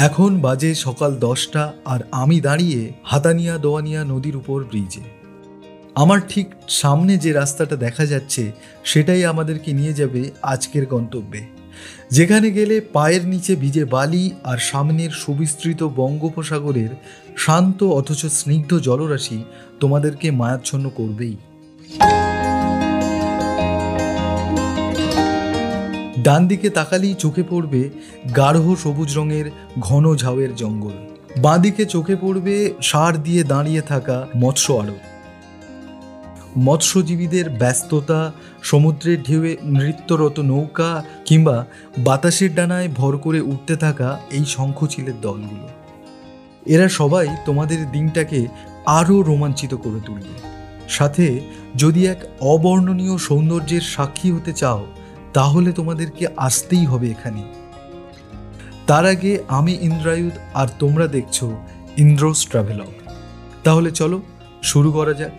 এখন বাজে সকাল 10টা আর আমি দাঁড়িয়ে হাতানিয়া দোয়ানিয়া নদীর উপর ব্রিজে। আমার ঠিক সামনে যে রাস্তাটা দেখা যাচ্ছে সেটাই আমাদেরকে নিয়ে যাবে আজকের গন্তব্যে, যেখানে গেলে পায়ের নিচে ভিজে বালি আর সামনের সুবিস্তৃত বঙ্গোপসাগরের শান্ত অথচ স্নিগ্ধ জলরাশি তোমাদেরকে মায়াচ্ছন্ন করবেই। ডান দিকে তাকালেই চোখে পড়বে গাঢ় সবুজ রঙের ঘন ঝাউয়ের জঙ্গল, বাঁ দিকে চোখে পড়বে সার দিয়ে দাঁড়িয়ে থাকা মৎস্য আড়ত। মৎস্যজীবীদের ব্যস্ততা, সমুদ্রের ঢেউয়ে নৃত্যরত নৌকা কিংবা বাতাসের ডানায় ভর করে উঠতে থাকা এই শঙ্খচিলের দলগুলো, এরা সবাই তোমাদের দিনটাকে আরও রোমাঞ্চিত করে তুলবে। সাথে যদি এক অবর্ণনীয় সৌন্দর্যের সাক্ষী হতে চাও তাহলে তোমাদেরকে আসতেই হবে এখানে। তার আগে আমি ইন্দ্রায়ুধ আর তোমরা দেখছো ইন্দ্রোস ট্রাভেলগ। তাহলে চলো শুরু করা যাক।